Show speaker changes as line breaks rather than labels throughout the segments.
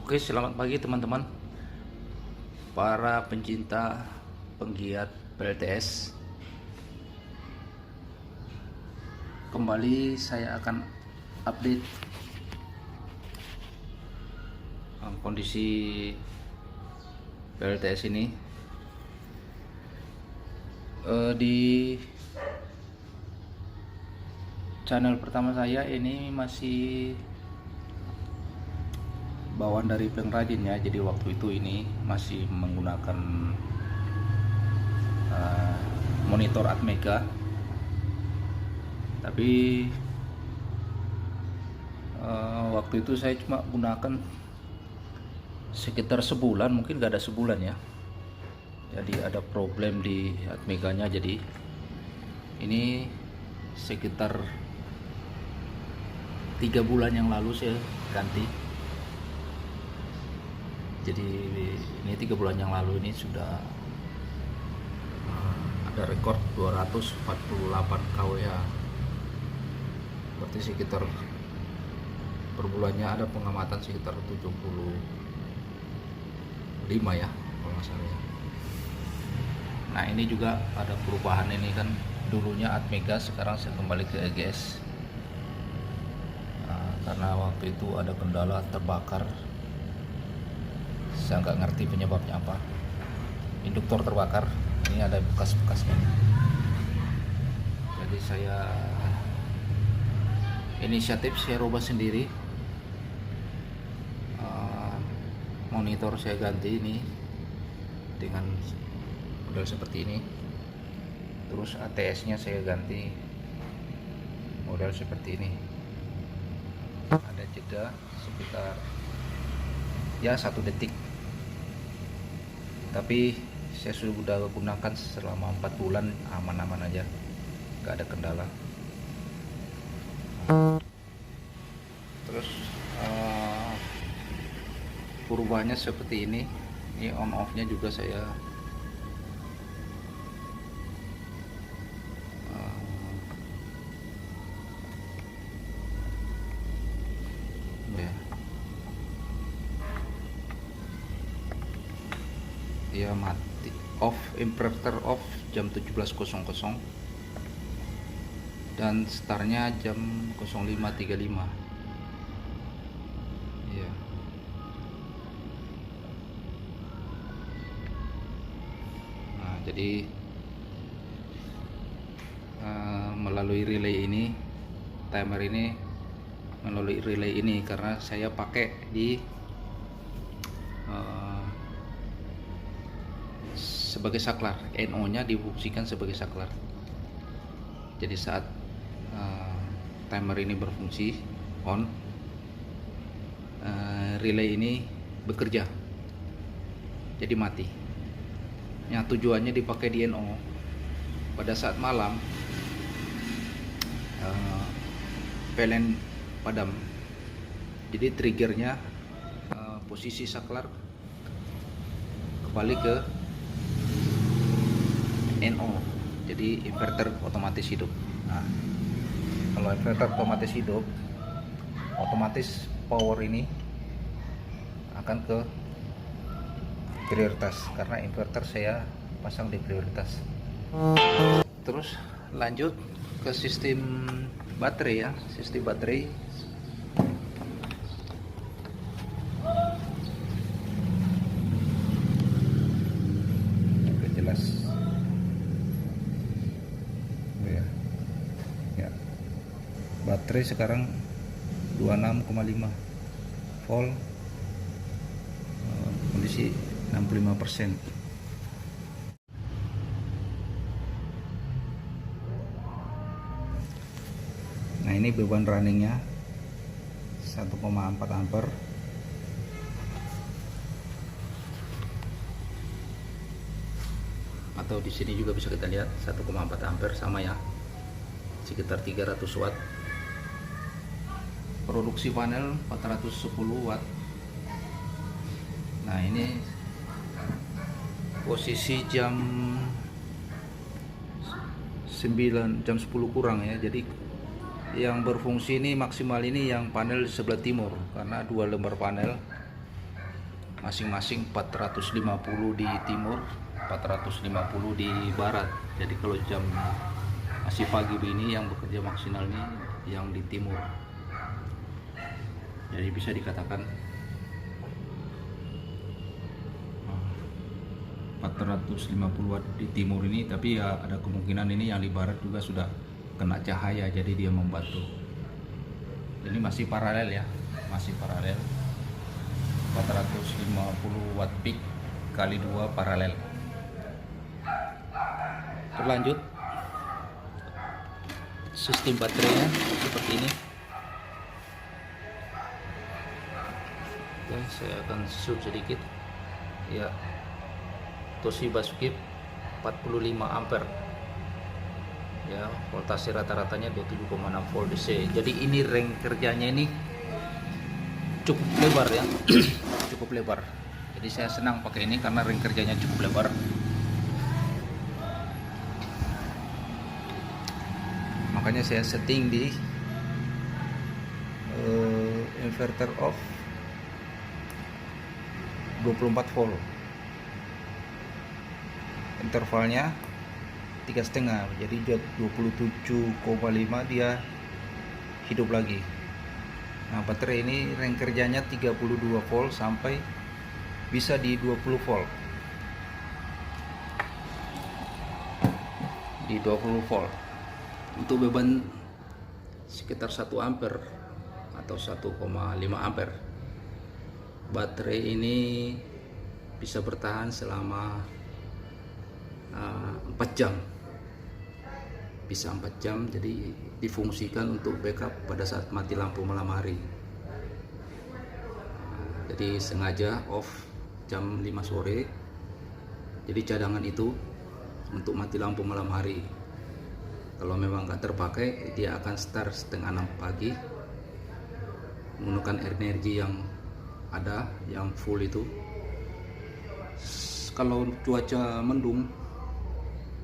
Oke, selamat pagi teman-teman, para pencinta penggiat PLTS. Kembali saya akan update kondisi PLTS ini. Di channel pertama saya ini masih bawaan dari pengrajin ya, jadi waktu itu ini masih menggunakan monitor Atmega, tapi waktu itu saya cuma gunakan sekitar sebulan, mungkin gak ada sebulan ya, jadi ada problem di Atmeganya. Jadi ini sekitar 3 bulan yang lalu saya ganti. Jadi ini 3 bulan yang lalu ini sudah ada rekor 248 kWh. Berarti sekitar per bulannya ada pengamatan sekitar 75 ya kalau nggak salah ya. Nah ini juga ada perubahan, ini kan dulunya Atmega, sekarang saya kembali ke EGS. Karena waktu itu ada kendala terbakar, saya nggak ngerti penyebabnya apa, induktor terbakar. Ini ada bekas-bekasnya, jadi saya inisiatif saya rubah sendiri. Monitor saya ganti ini dengan model seperti ini, terus ATS nya saya ganti model seperti ini. Ada jeda sekitar ya 1 detik, tapi saya sudah gunakan selama 4 bulan, aman-aman aja, gak ada kendala. Terus perubahannya seperti ini on off nya juga saya dia mati, off, inverter off jam 17.00 dan startnya jam 05.35 ya. Nah jadi melalui relay ini, timer ini melalui relay ini, karena saya pakai di sebagai saklar, NO nya difungsikan sebagai saklar. Jadi saat timer ini berfungsi on, relay ini bekerja, jadi mati. Yang tujuannya dipakai di NO pada saat malam, PLN padam, jadi triggernya posisi saklar kembali ke NO, jadi inverter otomatis hidup. Nah, kalau inverter otomatis hidup, otomatis power ini akan ke prioritas, karena inverter saya pasang di prioritas. Terus lanjut ke sistem baterai ya, sistem baterai. Oke, jelas ya, baterai sekarang 26,5 volt, kondisi 65%. Nah ini beban runningnya 1,4 ampere. Atau di sini juga bisa kita lihat 1,4 ampere, sama ya, sekitar 300 watt. Produksi panel 410 watt. Nah ini posisi jam 9, jam 10 kurang ya, jadi yang berfungsi ini maksimal ini yang panel sebelah timur, karena 2 lembar panel masing-masing 450 di timur, 450 di barat. Jadi kalau jam masih pagi begini yang bekerja maksimal ini yang di timur. Jadi bisa dikatakan 450 watt di timur ini, tapi ya ada kemungkinan ini yang di barat juga sudah kena cahaya, jadi dia membantu. Ini masih paralel ya, masih paralel 450 watt peak kali 2 paralel. Berlanjut sistem baterainya seperti ini. Oke, saya akan zoom sedikit ya. Toshiba Swift 45 ampere ya, voltase rata-ratanya 27,6 volt DC. Jadi ini ring kerjanya ini cukup lebar ya. Cukup lebar, jadi saya senang pakai ini karena ring kerjanya cukup lebar. Makanya saya setting di inverter off 24 volt, intervalnya 3,5, jadi 27,5 dia hidup lagi. Nah, baterai ini ring kerjanya 32 volt sampai bisa di 20 volt. Di 20 volt. Untuk beban sekitar 1 ampere atau 1,5 ampere. Baterai ini bisa bertahan selama 4 jam. Bisa 4 jam, jadi difungsikan untuk backup pada saat mati lampu malam hari. Jadi sengaja off jam 5 sore, jadi cadangan itu untuk mati lampu malam hari. Kalau memang nggak terpakai, dia akan start setengah 6 pagi menggunakan energi yang ada, yang full itu. Kalau cuaca mendung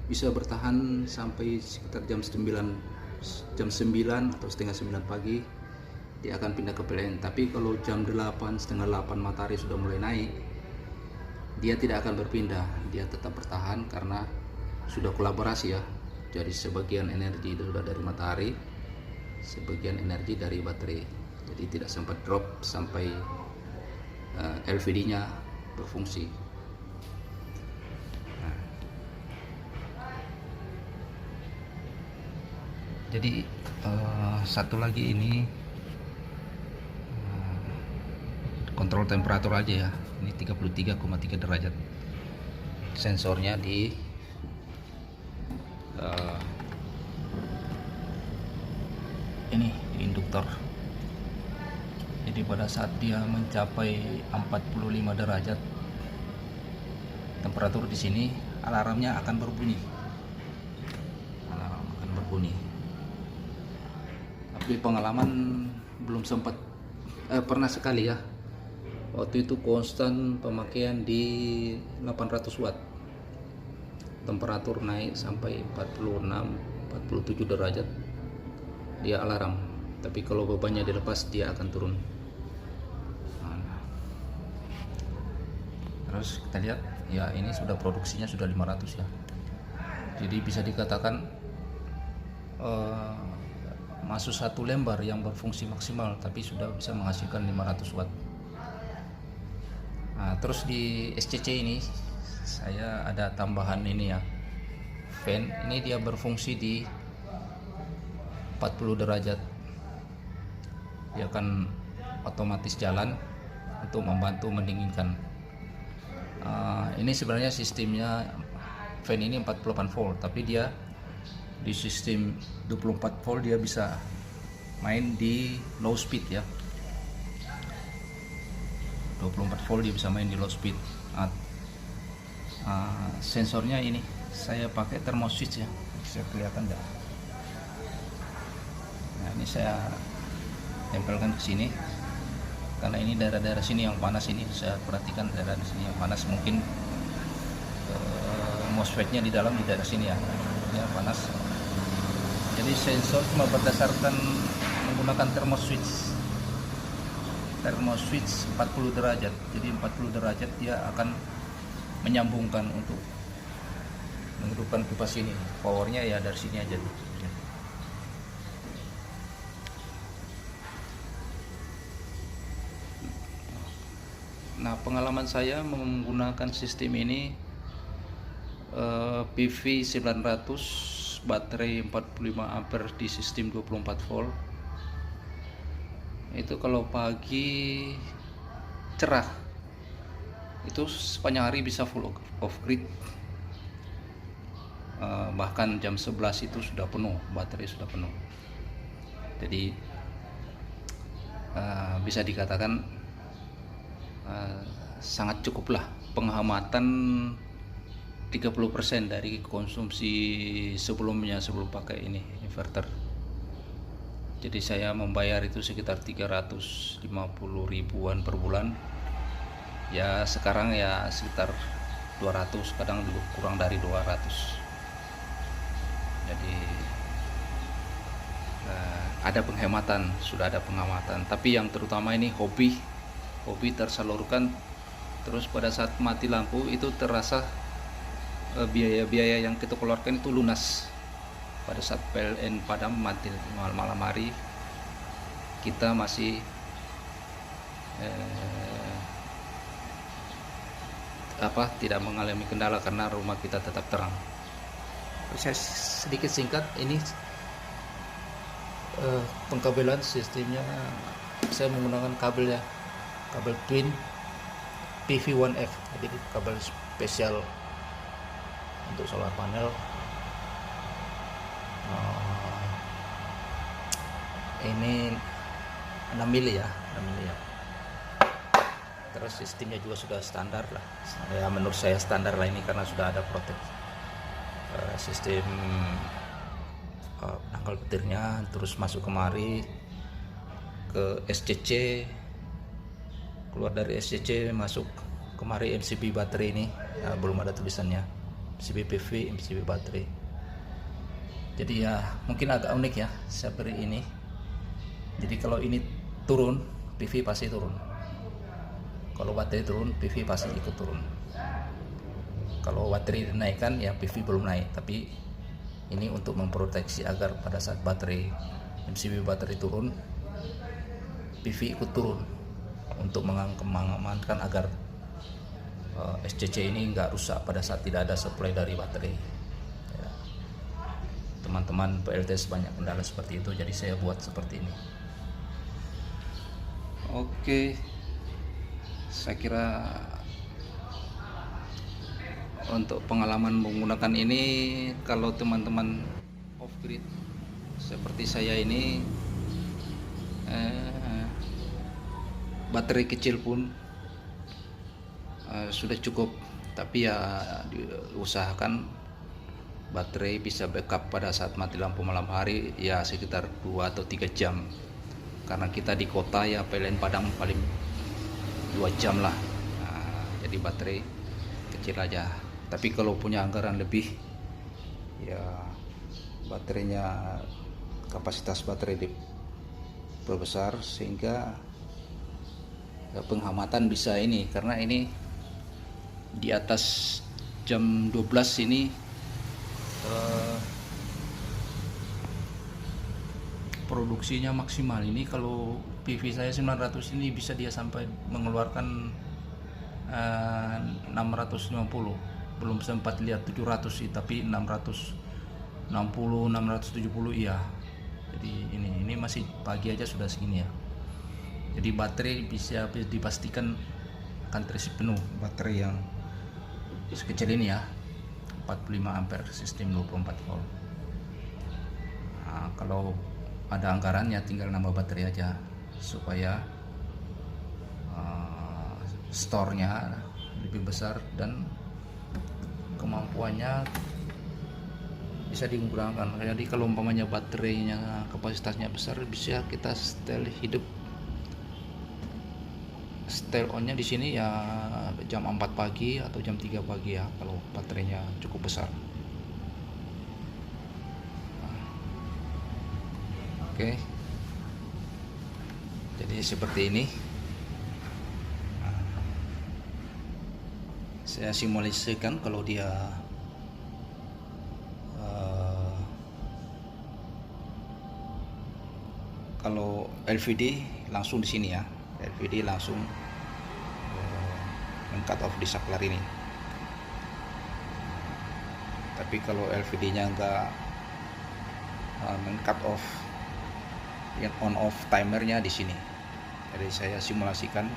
bisa bertahan sampai sekitar jam 9 atau setengah 9 pagi, dia akan pindah ke PLN. Tapi kalau jam 8, setengah 8 matahari sudah mulai naik, dia tidak akan berpindah, dia tetap bertahan karena sudah kolaborasi ya. Jadi sebagian energi sudah dari matahari, sebagian energi dari baterai, jadi tidak sempat drop sampai LVD-nya berfungsi. Jadi satu lagi ini kontrol temperatur aja ya. Ini 33,3 derajat. Sensornya di ini di induktor. Jadi pada saat dia mencapai 45 derajat temperatur di sini, alarmnya akan berbunyi. Alarm akan berbunyi. Tapi pengalaman belum sempat, pernah sekali ya. Waktu itu konstan pemakaian di 800 watt. Temperatur naik sampai 46-47 derajat. Dia alarm. Tapi kalau bebannya dilepas, dia akan turun. Terus kita lihat ya, ini sudah produksinya sudah 500 ya. Jadi bisa dikatakan masuk satu lembar yang berfungsi maksimal, tapi sudah bisa menghasilkan 500 watt. Nah, terus di SCC ini saya ada tambahan ini ya, fan. Ini dia berfungsi di 40 derajat. Dia akan otomatis jalan untuk membantu mendinginkan. Ini sebenarnya sistemnya fan ini 48 volt, tapi dia di sistem 24 volt dia bisa main di low speed ya. 24 volt dia bisa main di low speed. Sensornya ini saya pakai thermoswitch ya, bisa kelihatan nggak? Nah, ini saya tempelkan ke sini karena ini daerah-daerah sini yang panas. Ini saya perhatikan daerah sini yang panas, mungkin MOSFET-nya di dalam di daerah sini ya, panas. Jadi sensor cuma berdasarkan menggunakan thermoswitch. thermo switch 40 derajat. Jadi 40 derajat dia akan menyambungkan untuk menghidupkan kipas ini. Powernya ya dari sini aja tuh. Nah, pengalaman saya menggunakan sistem ini PV 900 baterai 45 ampere di sistem 24 volt. Itu kalau pagi cerah, itu sepanjang hari bisa full off grid. Bahkan jam 11 itu sudah penuh, baterai sudah penuh. Jadi bisa dikatakan sangat cukuplah penghematan 30% dari konsumsi sebelumnya sebelum pakai ini inverter. Jadi saya membayar itu sekitar 350 ribuan per bulan. Ya sekarang ya sekitar 200, kadang kurang dari 200. Jadi ada penghematan, sudah ada penghematan. Tapi yang terutama ini hobi tersalurkan. Terus pada saat mati lampu itu terasa biaya-biaya yang kita keluarkan itu lunas. Pada saat PLN padam mati malam hari, kita masih tidak mengalami kendala karena rumah kita tetap terang. Saya sedikit singkat ini pengkabelan sistemnya. Saya menggunakan kabel twin PV1F, jadi kabel spesial untuk solar panel. Ini 6 mili ya. Terus sistemnya juga sudah standar lah. Ya menurut saya standar lah ini karena sudah ada sistem penangkal petirnya, terus masuk kemari ke SCC, keluar dari SCC masuk kemari MCB baterai ini. Ya, belum ada tulisannya MCB PV, MCB baterai. Jadi ya mungkin agak unik ya seperti ini. Jadi kalau ini turun, PV pasti turun. Kalau baterai turun, PV pasti ikut turun. Kalau baterai dinaikkan, ya PV belum naik. Tapi ini untuk memproteksi agar pada saat baterai MCB baterai turun, PV ikut turun untuk mengamankan agar SCC ini nggak rusak pada saat tidak ada supply dari baterai. Ya. Teman-teman PLTS banyak kendala seperti itu, jadi saya buat seperti ini. Oke, saya kira untuk pengalaman menggunakan ini, kalau teman-teman off grid seperti saya ini, baterai kecil pun sudah cukup. Tapi ya diusahakan baterai bisa backup pada saat mati lampu malam hari, ya sekitar 2 atau 3 jam. Karena kita di kota ya PLN Padang paling 2 jam lah. Jadi baterai kecil aja. Tapi kalau punya anggaran lebih, ya baterainya, kapasitas baterai diperbesar sehingga penghematan bisa ini. Karena ini di atas jam 12 ini produksinya maksimal. Ini kalau PV saya 900 ini bisa dia sampai mengeluarkan 650. Belum sempat lihat 700 sih, tapi 660, 670 iya. Jadi ini masih pagi aja sudah segini ya. Jadi baterai bisa dipastikan akan terisi penuh, baterai yang sekecil ini ya, 45 ampere sistem 24 volt. Nah, kalau ada anggarannya tinggal nambah baterai aja supaya store-nya lebih besar dan kemampuannya bisa digunakan. Jadi kalau umpamanya baterainya kapasitasnya besar, bisa kita style on-nya di sini ya jam 4 pagi atau jam 3 pagi ya kalau baterainya cukup besar. Oke. Jadi seperti ini Saya simulasikan kalau dia kalau LVD langsung di sini ya, LVD langsung men-cut off di saklar ini. Tapi kalau LVD-nya enggak men-cut off, yang on off timernya di sini. Jadi saya simulasikan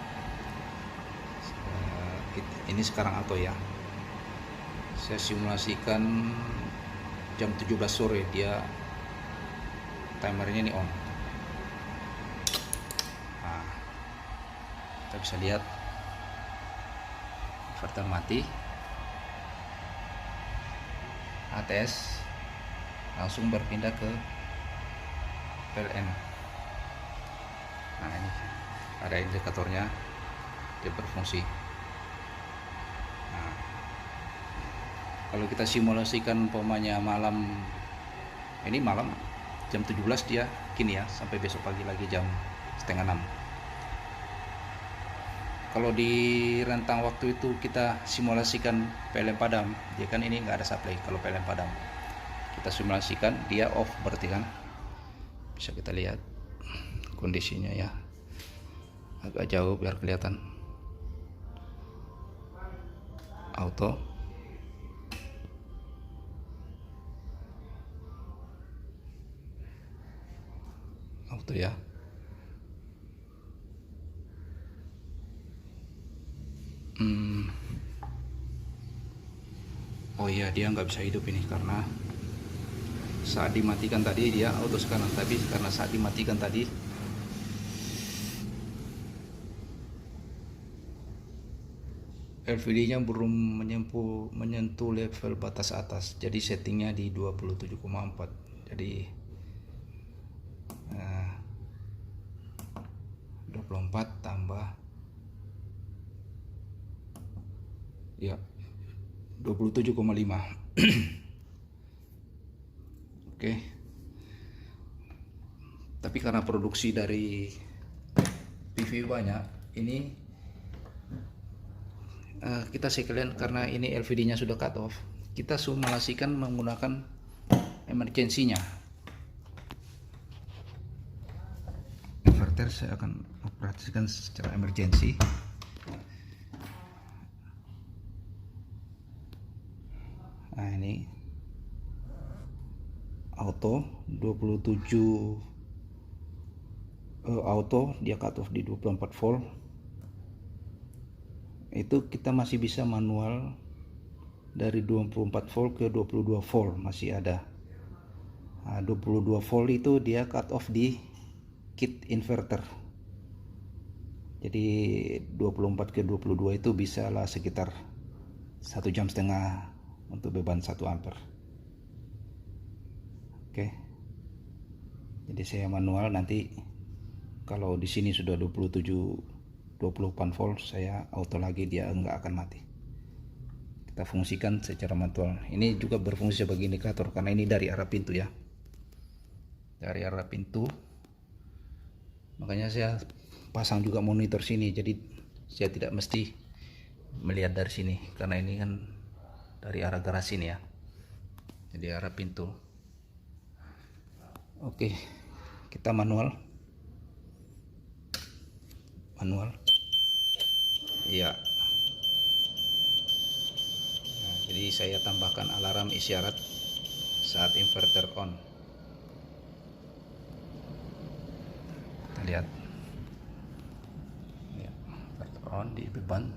ini sekarang auto ya. Saya simulasikan jam 17 sore dia timernya ini on. Nah, kita bisa lihat inverter mati, ATS langsung berpindah ke PLN. Nah, ini ada indikatornya, dia berfungsi. Nah, kalau kita simulasikan umpamanya malam jam 17 dia kini ya, sampai besok pagi lagi jam setengah 6. Kalau di rentang waktu itu kita simulasikan PLN padam, dia kan ini nggak ada supply. Kalau PLN padam kita simulasikan dia off, berarti kan bisa kita lihat kondisinya ya, agak jauh biar kelihatan. Auto, ya. Oh iya, dia nggak bisa hidup ini karena saat dimatikan tadi dia auto sekarang, tapi karena saat dimatikan tadi LVD-nya belum menyentuh level batas atas, jadi settingnya di 27,4. Jadi 24 tambah ya 27,5. Oke. Tapi karena produksi dari PV banyak, ini kita sekalian, karena ini LVD-nya sudah cut off, kita simulasikan menggunakan emergensinya. Inverter saya akan operasikan secara emergensi. Nah, ini auto 27 auto, dia cut off di 24 volt. Itu kita masih bisa manual dari 24 volt ke 22 volt masih ada. Nah, 22 volt itu dia cut off di kit inverter. Jadi 24 ke 22 itu bisa lah sekitar 1,5 jam untuk beban 1 ampere. Oke. Jadi saya manual, nanti kalau di sini sudah 24 volt, saya auto lagi, dia enggak akan mati. Kita fungsikan secara manual. Ini juga berfungsi sebagai indikator karena ini dari arah pintu ya. Dari arah pintu. Makanya saya pasang juga monitor sini, jadi saya tidak mesti melihat dari sini karena ini kan dari arah garasi ini ya. Jadi arah pintu. Oke, kita manual. Iya. Nah, jadi saya tambahkan alarm isyarat saat inverter on. Kita lihat. Ya, inverter on di beban.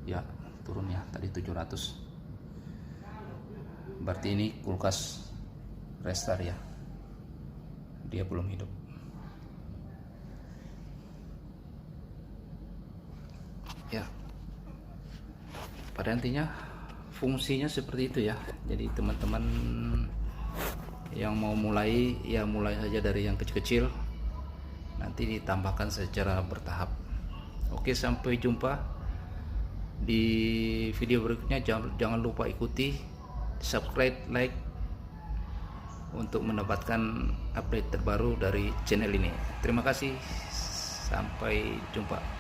Ya, turun ya, tadi 700. Berarti ini kulkas restart ya. Dia belum hidup. Ya, pada intinya fungsinya seperti itu ya. Jadi teman-teman yang mau mulai ya mulai saja dari yang kecil-kecil, nanti ditambahkan secara bertahap. Oke, sampai jumpa di video berikutnya. Jangan lupa ikuti, subscribe, like untuk mendapatkan update terbaru dari channel ini. Terima kasih, sampai jumpa.